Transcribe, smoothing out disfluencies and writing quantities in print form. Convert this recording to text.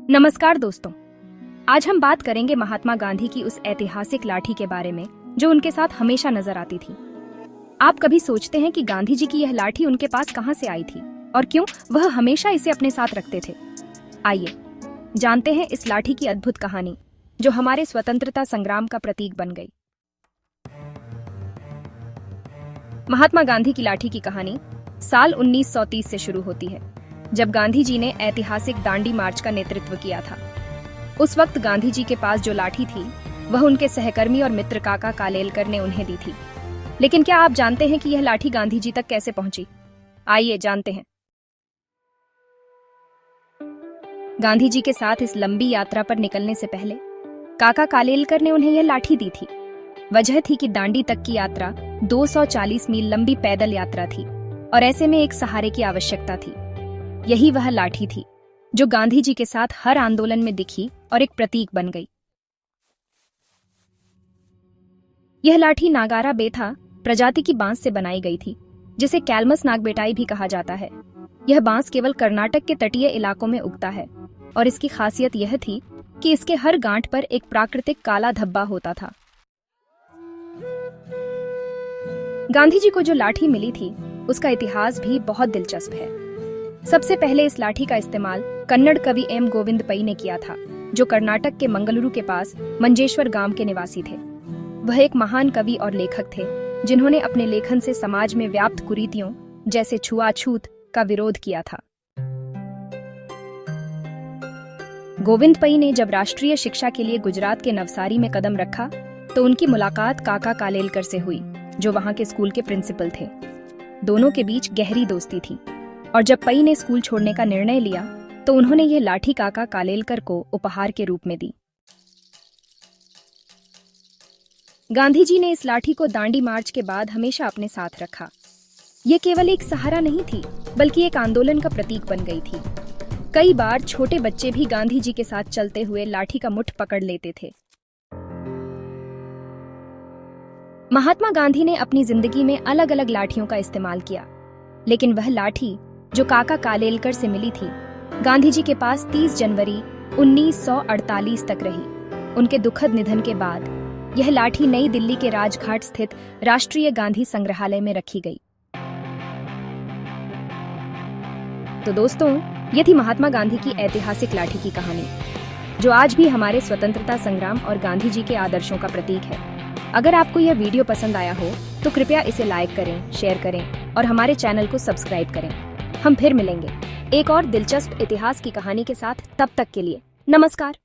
नमस्कार दोस्तों, आज हम बात करेंगे महात्मा गांधी की उस ऐतिहासिक लाठी के बारे में जो उनके साथ हमेशा नजर आती थी। आप कभी सोचते हैं कि गांधी जी की यह लाठी उनके पास कहां से आई थी और क्यों वह हमेशा इसे अपने साथ रखते थे? आइए जानते हैं इस लाठी की अद्भुत कहानी जो हमारे स्वतंत्रता संग्राम का प्रतीक बन गई। महात्मा गांधी की लाठी की कहानी साल 1930 से शुरू होती है, जब गांधी जी ने ऐतिहासिक दांडी मार्च का नेतृत्व किया था। उस वक्त गांधी जी के पास जो लाठी थी वह उनके सहकर्मी और मित्र काका कालेलकर ने उन्हें दी थी। लेकिन क्या आप जानते हैं कि यह लाठी गांधी जी तक कैसे पहुंची? आइए जानते हैं। गांधी जी के साथ इस लंबी यात्रा पर निकलने से पहले काका कालेलकर ने उन्हें यह लाठी दी थी। वजह थी कि दांडी तक की यात्रा 240 मील लंबी पैदल यात्रा थी और ऐसे में एक सहारे की आवश्यकता थी। यही वह लाठी थी जो गांधी जी के साथ हर आंदोलन में दिखी और एक प्रतीक बन गई। यह लाठी नागारा बेथा प्रजाति की बांस से बनाई गई थी, जिसे कैलमस नागबेटाई भी कहा जाता है। यह बांस केवल कर्नाटक के तटीय इलाकों में उगता है और इसकी खासियत यह थी कि इसके हर गांठ पर एक प्राकृतिक काला धब्बा होता था। गांधी जी को जो लाठी मिली थी उसका इतिहास भी बहुत दिलचस्प है। सबसे पहले इस लाठी का इस्तेमाल कन्नड़ कवि एम गोविंद पई ने किया था, जो कर्नाटक के मंगलुरु के पास मंजेश्वर गांव के निवासी थे। वह एक महान कवि और लेखक थे जिन्होंने अपने लेखन से समाज में व्याप्त कुरीतियों जैसे छुआछूत का विरोध किया था। गोविंद पई ने जब राष्ट्रीय शिक्षा के लिए गुजरात के नवसारी में कदम रखा तो उनकी मुलाकात काका कालेलकर से हुई, जो वहां के स्कूल के प्रिंसिपल थे। दोनों के बीच गहरी दोस्ती थी और जब पई ने स्कूल छोड़ने का निर्णय लिया तो उन्होंने ये लाठी काका कालेलकर को उपहार के रूप में दी। गांधी जी ने इस लाठी को दांडी मार्च के बाद हमेशा अपने साथ रखा। ये केवल एक सहारा नहीं थी, बल्कि एक आंदोलन का प्रतीक बन गई थी। कई बार छोटे बच्चे भी गांधी जी के साथ चलते हुए लाठी का मुठ पकड़ लेते थे। महात्मा गांधी ने अपनी जिंदगी में अलग अलग लाठियों का इस्तेमाल किया, लेकिन वह लाठी जो काका कालेलकर से मिली थी गांधी जी के पास 30 जनवरी 1948 तक रही। उनके दुखद निधन के बाद यह लाठी नई दिल्ली के राजघाट स्थित राष्ट्रीय गांधी संग्रहालय में रखी गई। तो दोस्तों, ये थी महात्मा गांधी की ऐतिहासिक लाठी की कहानी, जो आज भी हमारे स्वतंत्रता संग्राम और गांधी जी के आदर्शों का प्रतीक है। अगर आपको यह वीडियो पसंद आया हो तो कृपया इसे लाइक करें, शेयर करें और हमारे चैनल को सब्सक्राइब करें। हम फिर मिलेंगे एक और दिलचस्प इतिहास की कहानी के साथ। तब तक के लिए नमस्कार।